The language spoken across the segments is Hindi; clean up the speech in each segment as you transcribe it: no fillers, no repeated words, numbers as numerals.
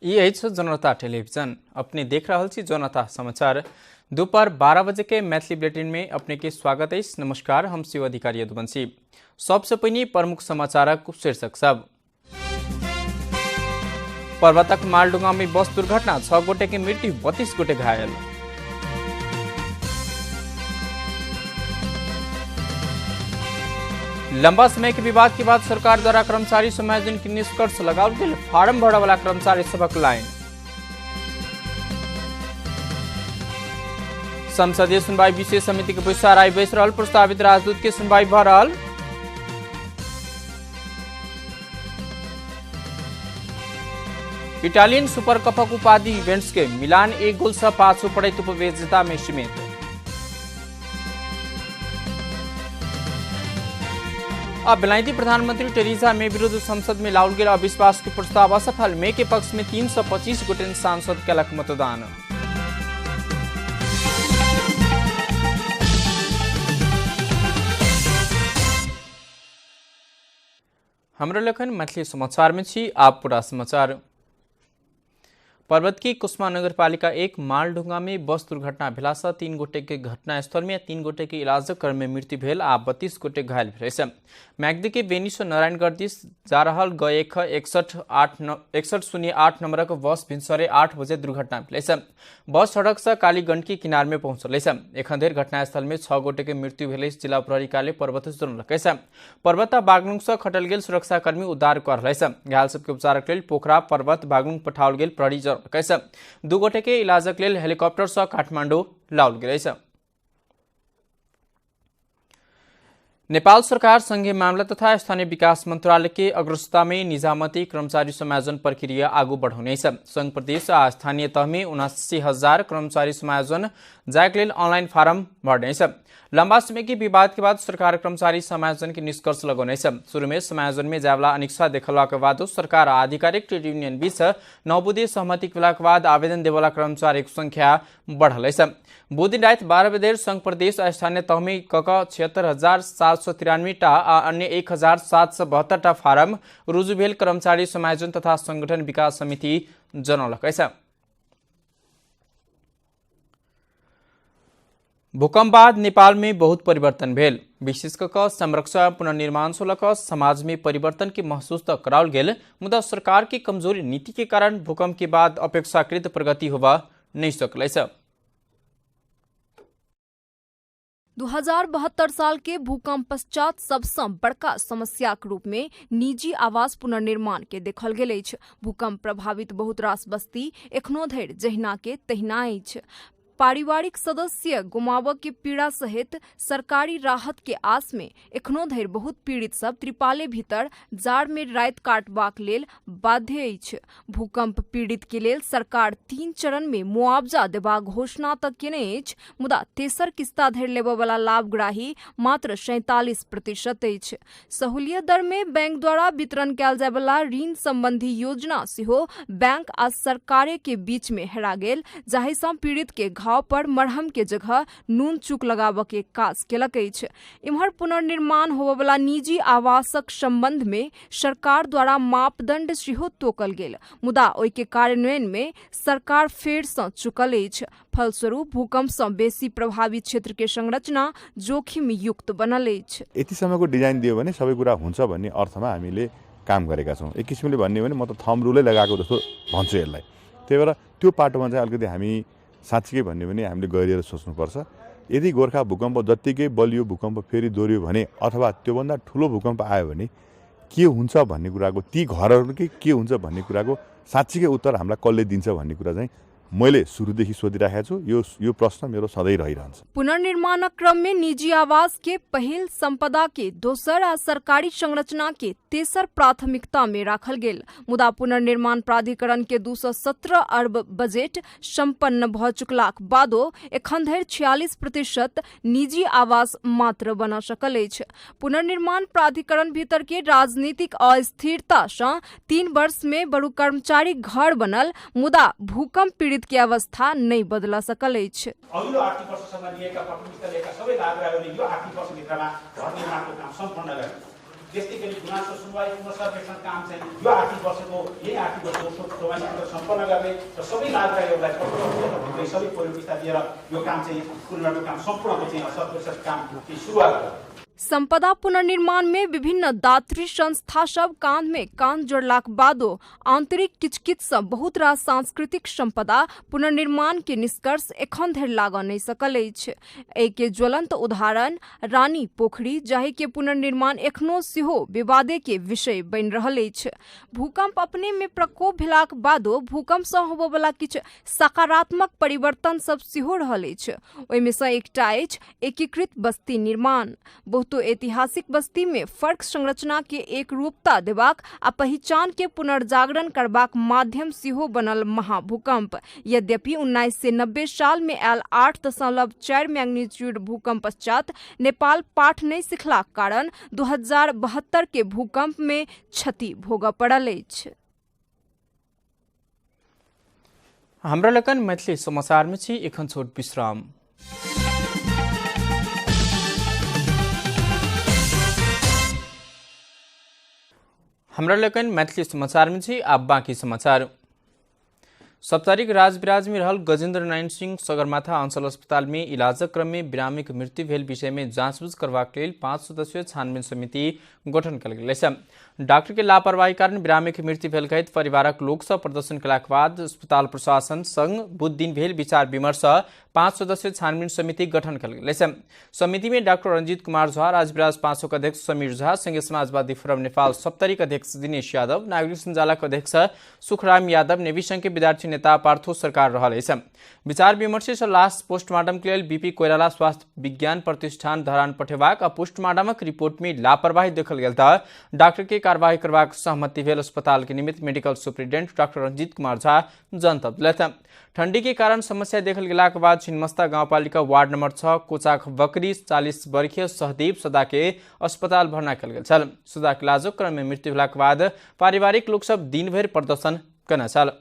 ये जनता टेलीविजन अपने देख रहा छी जनता समाचार दोपहर 12 बजे के मैथिली बुलेटिन में अपने के स्वागत है। नमस्कार, हम शिव अधिकारी यदुवंशी। सबसे पहले प्रमुख समाचार शीर्षक सब। पर्वतक मालडुंगा में बस दुर्घटना, 6 गोटे की मृत्यु, 32 गोटे घायल। लंबा समय के विवाद के बाद सरकार द्वारा कर्मचारी समायोजन की निष्कर्ष लगाओल गेल, फार्म भरने वाला कर्मचारी सबक लाइन। संसदीय सुनवाई विशेष समिति के बैसार आई बैस रहल, प्रस्तावित राजदूत के सुनवाई भ रहल। इटालियन सुपर कपक उपाधि इवेंट्स के मिलान 1 गोल से पाछू पड़े उपविजेता में सीमित। अब बेलायती प्रधानमंत्री टेरेसा मे विरुद्ध संसद में लाओल गेल अविश्वास के प्रस्ताव असफल। मे के पक्ष में 325 गोटे सांसद केलक मतदान। हाम्रो लेखन मैथिली समाचार में छी। आप पूरा समाचार। पर्वत की कुस्मा नगरपालिका 1 मालडुंगा में बस दुर्घटना भेला से 3 गोटे के घटनास्थल में 3 गोटे के इलाज क्रम में मृत्यु भेल आ 32 गोटे घायल भेल। मैगदी के बेनीसो नारायणगढ़ दिस जा रहल गएख 6108 नंबरक बस भिनसरे 8 बजे दुर्घटना भेल। बस सड़क से काली गंडकी किनार में पहुंचल। एखन धरि घटनास्थल में 6 गोटे के मृत्यु भेल। जिला प्रहरी कार्यालय पर्वत जनौलक। पर्वत बागलुंग से खटल गेल सुरक्षाकर्मी उद्धार कर रहे। घायल सबके उपचारक लेल पोखरा पर्वत बागलुंग पठाओल गेल। प्रहरी जनौलक 2 गोटे के इलाजक लेल हेलीकॉप्टर से काठमांडू लाओल गेल। नेपाल सरकार संघीय मामला तथा स्थानीय विकास मंत्रालय के अग्रसता में निजामती कर्मचारी समायोजन प्रक्रिया आगू बढ़ाउने। संघ प्रदेश आ स्थानीय तह में 79,000 कर्मचारी समायोजन जायक लेल ऑनलाइन फार्म भरने। लंबा समय के विवाद के बाद सरकार कर्मचारी समायोजन के निष्कर्ष लगौने। शुरू में समायोजन में जावला अनिच्छा देखला के बाद सरकार आधिकारिक ट्रेड यूनियन बीच 9 बुधे सहमति के बाद आवेदन देवला कर्मचारी की संख्या बढ़ल। बुध दिन रात 12 बजे संघ प्रदेश आ स्थानीय तह में 76,793 टा आ अन्य 1,772 टा फार्म रुजु भेल कर्मचारी समायोजन तथा संगठन विकास समिति जनौलक। भूकंप बाद नेपाल में बहुत परिवर्तन भेल। विशेष कर संरक्षण पुनर्निर्माण सोलक समाज में परिवर्तन के महसूस तो कराओल गेल, मुदा सरकार की कमजोरी नीति के कारण भूकंप के बाद अपेक्षाकृत प्रगति होगा नहीं सकल। 2072 साल के भूकंप पश्चात सबसे बड़का समस्या के रूप में निजी आवास पुनर्निर्माण के देखल गेल अछि। भूकंप प्रभावित बहुत रास बस्ती एखनो धरि जहिना के तहिना अछि। पारिवारिक सदस्य गुमावक के पीड़ा सहित सरकारी राहत के आस में एखनो धरि बहुत पीड़ित सब त्रिपाले भीतर जाड़ में रात काटबाक लेल बाध्य अछि। भूकंप पीड़ित के लेल सरकार 3 चरण में मुआवजा देबाक घोषणा तक केने अछि, मुदा तेसर किस्ता धरि लेबय वाला लाभग्राही मात्र 47% अछि। सहूलियत दर में बैंक द्वारा वितरण कयल जाय वाला ऋण संबंधी योजना सेहो बैंक आ सरकारे के बीच में हेरा गेल, जाहि सँ पीड़ित के पर मरहम के जगह नून चूक लगाबऽ के काज केलक अछि। इम्हर पुनर्निर्माण होबय वाला निजी आवासक संबंध में सरकार द्वारा मापदंड सेहो तोकल गेल, मुदा ओहि के कार्यान्वयन में सरकार फेर सँ चुकल अछि। फलस्वरूप भूकंप सँ बेसी प्रभावित क्षेत्र के संरचना जोखिम युक्त बनल अछि। यति समयको डिजाइन दियो भने सबै कुरा हुन्छ भन्ने अर्थमा हामीले काम गरेका छौं। एक किसिमले भन्ने भने म त थम रुलै लगाएको जस्तो भन्छु यसलाई। त्यही भएर त्यो पाटोमा चाहिँ अलिकति हामी साँच्चै भन्ने भने हामीले गहिरिएर सोच्नुपर्छ। यदि गोर्खा भूकम्प जत्तिकै बलियो भूकम्प फेरि दोहोरियो भने अथवा त्योभन्दा ठुलो भूकम्प आयो भने के हुन्छ भन्ने कुराको, ती घरहरूकै के हुन्छ भन्ने कुराको साँच्चै उत्तर हामीलाई कसले दिन्छ भन्ने कुरा चाहिँ मैले सुरुदेखि सोधिराखेको छु। यो प्रश्न मेरो सधैँ रहिरहन्छ। पुनर्निर्माण क्रम में निजी आवास के पहिल संपदा के दोसर आ सरकारी संरचना के तेसर प्राथमिकता में राखल गेल, मुदा पुनर्निर्माण प्राधिकरण के 217 अरब बजट संपन्न भ चुकलाक बादो एखन धरि 46% निजी आवास मात्र बन सकल अछि। पुनर्निर्माण प्राधिकरण भीतर के राजनीतिक अस्थिरता सँ 3 वर्ष में बड़ू कर्मचारी घर बनल, मुदा भूकंप पीड़ित के अवस्था नहीं बदला सकल अछि। अघिल्लो आर्थिक वर्षसँग लिएका प्राथमिकता लिएका सबै लाभग्राहीहरूले यो आर्थिक वर्षभित्रमा घर निर्माणको काम सम्पन्न गरे। त्यस्तै गरी गुनासो सुनवाई पुनर्सर्वेक्षण काम चाहिँ यो आर्थिक वर्षको यही आर्थिक वर्षको चौवालीभित्र सम्पन्न गर्ने र सबै लाभकारीहरूलाई पत्र सबै परियोजना दिएर यो काम चाहिँ पुनर्निर्माणको काम सम्पूर्णको चाहिँ 70% काम की शुरुआत हो। संपदा पुनर्निर्माण में विभिन्न दात्री संस्था सब कांध में कांध जोड़लाक बादो आंतरिक किचकिच से बहुत रास सांस्कृतिक संपदा पुनर्निर्माण के निष्कर्ष एखन धरि लागऽ नहि सकल अछि। एके ज्वलंत उदाहरण रानी पोखरी जाहि के पुनर्निर्माण एखनो सेहो विवादे के विषय बनि रहल अछि। भूकंप अपने में प्रकोप भेलाक बादो भूकंप सँ होबय वाला किछु सकारात्मक परिवर्तन सब सेहो रहल अछि। ओहिमे सँ एकटा अछि एकीकृत बस्ती निर्माण। तो ऐतिहासिक बस्ती में फर्क संरचना के एक रूपता देबाक आ पहचान के पुनर्जागरण करबाक माध्यम सेहो बनल महाभूकंप। यद्यपि 1990 साल में आयल 8.4 मैग्नीट्यूड भूकंप पश्चात नेपाल पाठ नहीं सिखलाक कारण 2072 के भूकंप में क्षति भोगऽ पड़ल अछि। हमरा लकन मैथिली समाचार में छी एखन छोट विश्राम। हमरा लकन मैथिली समाचार में छी आब बाँकी समाचार। सप्तारिक राजविराज में रहल गजेन्द्र नारायण सिंह सगरमाथा अंचल अस्पताल में इलाजक क्रम में बिरामीक मृत्यु भेल विषय में जाँचबूझ करबाक लेल 5 सदस्यीय छानबीन समिति गठन कयल गेल अछि। डॉक्टर के लापरवाही कारण बिरामी के मृत्यु भेल कहैत परिवारक लोक सब प्रदर्शन कयलाक बाद अस्पताल प्रशासन संग बुध दिन भेल विचार विमर्श 5 सदस्यीय छानबीन समिति गठन कयल गेल अछि। समिति में डॉक्टर रंजीत कुमार झा, राजविराज पाँचोक अध्यक्ष समीर झा, संघीय समाजवादी फोरम नेपाल सप्तरीक अध्यक्ष दिनेश यादव, नागरिक सञ्जालक अध्यक्ष सुखराम यादव, नेवी संघ के विद्यार्थी नेता पार्थो सरकार रहल अछि। विचार विमर्श सँ लाश पोस्टमार्टम के लेल बीपी कोइराला स्वास्थ्य विज्ञान प्रतिष्ठान धरान पठेबाक आ पोस्टमार्टमक रिपोर्ट में लापरवाही देखल गेल तऽ डॉक्टर के कार्यवाही करबाक सहमति भेल। अस्पताल के निमित्त medical superintendent doctor Ranjit Kumar Jha जनतब देलथि। ठंडी के कारण समस्या देखल गेलाक बाद छिन्मस्ता गाउँपालिका वार्ड नंबर 6 कोचाक बकरी 40 वर्षीय सहदेव सदा के अस्पताल भर्ना कयल गेल छल। सदा के इलाजक क्रम में मृत्यु भेलाक बाद पारिवारिक लोक सब दिन भरि प्रदर्शन कयने छल।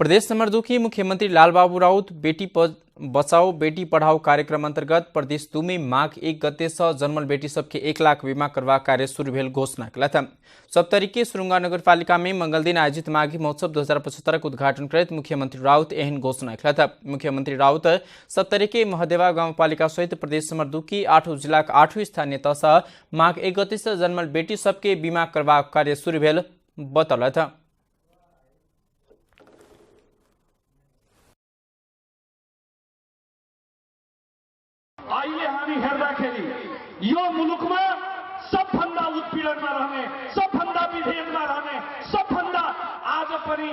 प्रदेश नंबर 2 की मुख्यमंत्री लालबाबू राउत बेटी बचाओ बेटी पढ़ाओ कार्यक्रम अंतर्गत प्रदेश 2 में माघ 1 गते से जन्मल बेटी सबके 1 लाख बीमा करबाक कार्य शुरू भेल घोषणा कयलथि। सप्तरी के सुरुंगा नगरपालिका में मंगल दिन आयोजित माघी महोत्सव 2075 के उद्घाटन करैत मुख्यमंत्री राउत एहन घोषणा कयलथि। मुख्यमंत्री राउत सप्तरी के महदेवा गाउँपालिका सहित प्रदेश नंबर 2 की 8 जिलाक 8 स्थानीय तह से माघ 1 गते से जन्मल बेटी सबके बीमा करबाक कार्य शुरू भेल बतौलथि। आइए हामी हेर्दाखेरि यो मुलुकमा सबभन्दा उत्पीडनमा रहने, सबभन्दा विभेदमा रहने, सबभन्दा आज पनि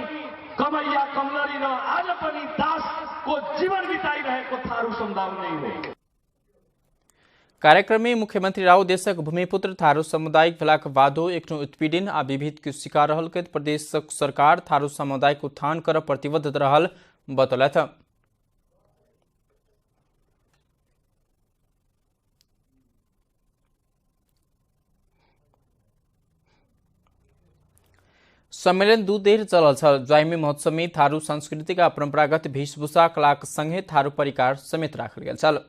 कमैया कमलरी र आज पनि दासको जीवन बिताइरहेको थारू समुदाय नै हो। कार्यक्रम में मुख्यमंत्री राव देशक भूमिपुत्र थारू समुदायिक भेलाक बादो एखनो उत्पीड़न आ विभेद के शिकार रहल कहैत प्रदेश सरकार थारू समुदायिक उत्थान करब प्रतिबद्ध रहल बतौलथि। सम्मेलन 2 देर चलल छल, जाहिमे महोत्सव में थारू सांस्कृतिक आ परंपरागत वेशभूषा कलाक संगे थारू परिकार समेत राखल गेल छल।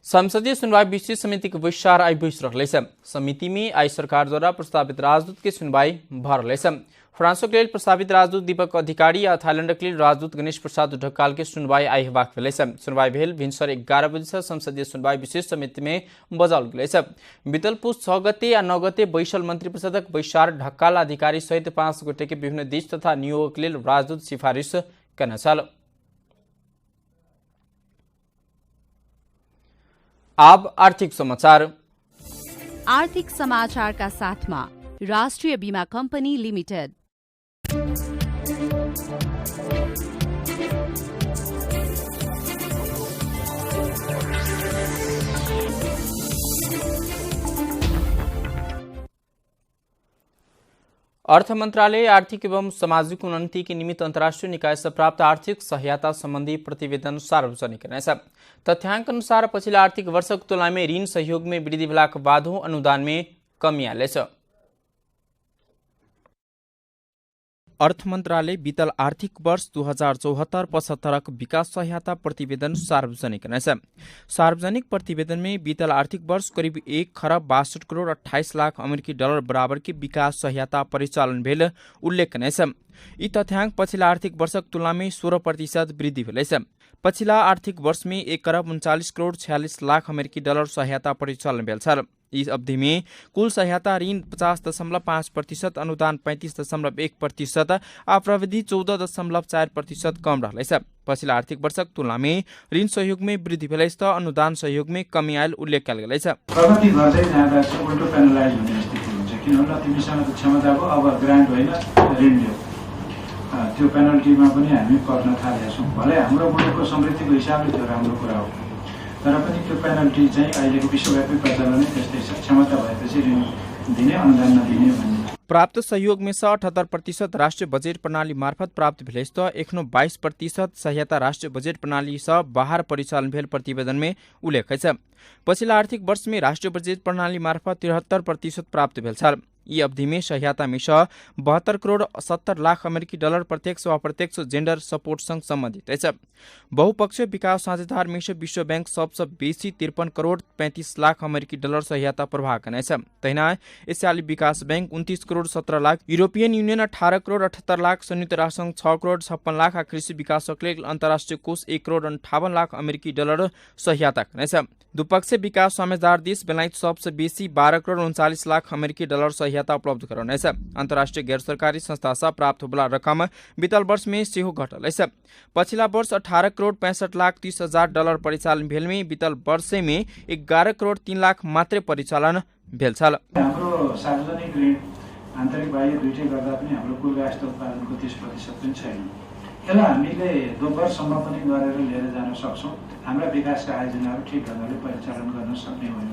संसदीय सुनवाई विशेष समिति के विस्तार आई बैस रहल अछि। समिति में आई सरकार द्वारा प्रस्तावित राजदूत के सुनवाई भ रहल अछि। फ्रांसक लेल प्रस्तावित राजदूत दीपक अधिकारी आ थाईलैंडक लेल राजदूत गणेश प्रसाद ढकाल के सुनवाई आई हेबाक भेल अछि। सुनवाई भेल भिनसर 11 बजे से संसदीय सुनवाई विशेष समिति में बजाओल गेल अछि। बीतल पुस 6 गते आ 9 गते बैसल मंत्री परिषदक बैसार ढकाल अधिकारी सहित 5 गोटे के विभिन्न देश तथा नियोगक लेल राजदूत सिफारिश कयने छल। अब आर्थिक समाचार। आर्थिक समाचार का साथ में राष्ट्रीय बीमा कंपनी लिमिटेड। अर्थ मंत्रालय आर्थिक एवं सामाजिक उन्नति के निमित्त अंतर्राष्ट्रीय निकाय से प्राप्त आर्थिक सहायता संबंधी प्रतिवेदन सार्वजनिक करने छ। तथ्यांक अनुसार पछिल्ला आर्थिक वर्षक तुलना में ऋण सहयोग में वृद्धि भेलाक बादो अनुदान में कमी आयल छ। अर्थ मन्त्रालय बीतल आर्थिक वर्ष 2074-75 विकास सहायता प्रतिवेदन सार्वजनिक करेछ। सार्वजनिक प्रतिवेदन में बीतल आर्थिक वर्ष करीब 1 खरब 62 करोड़ 28 लाख अमेरिकी डलर बराबर की विकास सहायता परिचालन भेल उल्लेख करेछ। यी तथ्याङ्क पछिल्ला आर्थिक वर्षक तुलनामा 16% वृद्धि भेलैछ। पछिल्ला आर्थिक वर्ष में 1 खरब 39 करोड़ 46 लाख अमेरिकी डलर सहायता परिचालन भेल छ। इस अवधि में कुल सहायता ऋण 50.5%, अनुदान 35.1%, आ प्रविधि 14.4% कम रहलैछ। पछिल्ला आर्थिक वर्षक तुलना में ऋण सहयोग में वृद्धि भेलैछ त अनुदान सहयोग में कमी आयल उल्लेख कयल गेलैछ। प्रगति गर्दै जाँदा चाहिँ उल्टो पेनलाइज हुने स्थिति हुन्छ, किनभने तिमीसँग त क्षमता भयो, अब ग्रान्ट होइन ऋण दियो, त्यो पेनल्टीमा पनि हामी पर्न थालेका छौँ। भले हाम्रो मुलुकको समृद्धिको हिसाबले त्यो राम्रो कुरा हो, तर पनि त्यो पेनल्टी चाहिँ अहिलेको विश्वव्यापी प्रचलन नै त्यस्तै छ, क्षमता भएपछि ऋण दिने अनुदान नदिने भन्ने। प्राप्त सहयोग में 78% राष्ट्रिय बजेट प्रणाली मार्फत प्राप्त भेलैछ त 22% सहायता राष्ट्रिय बजेट प्रणाली से बाहर परिचालन भेल प्रतिवेदन में उल्लेख छ। पछिल्ला आर्थिक वर्ष में राष्ट्रिय बजेट प्रणाली मार्फत 73% प्राप्त भेल छ। यी अवधि में सहायता में 72 करोड़ 70 लाख अमेरिकी डलर प्रत्यक्ष व अप्रत्यक्ष जेन्डर सपोर्टसँग सम्बन्धित छ। बहुपक्षीय विकास साझेदार में विश्व बैंक सबसे बेसी 53 करोड़ 35 लाख अमेरिकी डलर सहायता प्रवाह करेछ। तहिना एशियाली विकास bank 29 crore 17 lakh, European Union 18 crore 78 lakh, संयुक्त राष्ट्र संघ 6 करोड़ 56 लाख, कृषि विकास अन्तर्राष्ट्रिय कोष 1 करोड़ 58 लाख अमेरिकी डलर सहायता करेछ। द्विपक्षीय विकास साझेदार देश बेलायत सबसे बेसी 12 करोड़ 39 लाख अमेरिकी डलर सहायता उपलब्ध गराउनेछ। अन्तर्राष्ट्रिय गैर सरकारी संस्था से प्राप्त हुबला रकम बीतल वर्ष में सेहो घटलैछ। पछिल्ला वर्ष 18 करोड़ 65 लाख 30 हजार डलर परिचालन भेल में बीतल वर्ष में 11 करोड़ 3 लाख मात्रै परिचालन भेल छ। हाम्रो सार्वजनिक ऋण आन्तरिक बाह्य दुईटै गर्दा पनि हाम्रो कुल राष्ट्रिय उत्पादनको 30% पनि छैन। यसलाई हामीले 2 वर्षसम्म पनि गरेर लिएर जान सक्छौँ। हाम्रा विकासका आयोजनाहरू ठिक ढङ्गले परिचालन गर्न सक्ने होइन,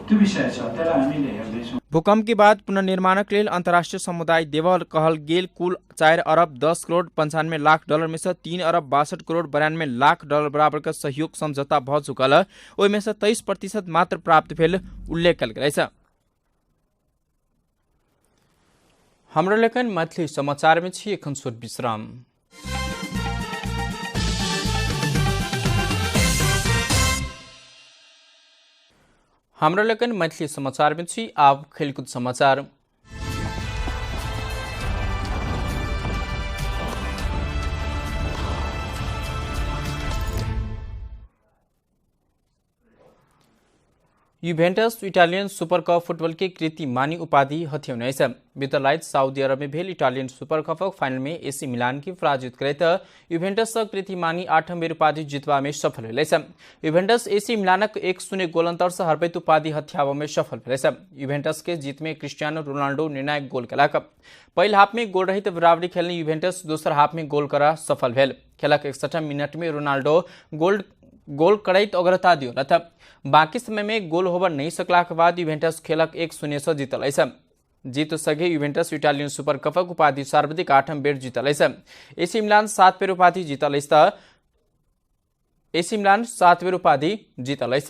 त्यो विषय छ, त्यसलाई हामीले हेर्दैछौँ। भूकंप के बाद पुनर्निर्माणक लेल अन्तर्राष्ट्रिय समुदाय देवल कहल गेल कुल 4 अरब 10 करोड़ 95 लाख डलर में से 3 अरब 62 करोड़ 92 लाख डलर बराबर का सहयोग समझौता भ चुकल, ओहिमे से 23% मात्र प्राप्त भेल उल्लेख कयल गेल छ। हाम्रो लेखन मैथिली समाचार में छी एखन छोट विश्राम। हाम्रो लेखन मैथिली समाचार में छी आब खेलकूद समाचार। Juventus Italian super cup football के कीर्तिमानी उपाधि हथियाउनेछ। बीतलाइत साउदी अरब में भेल इटालियन सुपर कपक फाइनल में एसी मिलान की पराजित करैत युभेन्टस कीर्तिमानी 8 बेर उपाधि जितवा में सफल भेलैछ। युभेन्टस एसी मिलानक 1-0 गोल अंतर से हरबैत उपाधि हथियावा में सफल भेलैछ। युभेन्टस के जीत में क्रिस्टियानो रोनाल्डो निर्णायक गोल केलक। पहिल हाफ में गोल रहित बराबरी खेलने युभेन्टस दोसर हाफ में गोल करा सफल भेल। खेलक 61 मिनट में रोनाल्डो गोल करैत अग्रता दियो। बाकी समय में गोल होबर नहीं सकला के बाद युभेन्टस खेलक 1-0 से जीतल। जीत सके युभेन्टस इटालियन सुपर कपक उपाधि सर्वाधिक 8 बेर जीतल। एसी मिलान 7 बेर उपाधि जीतल। एसी मिलान 7 बेर उपाधि जीतल।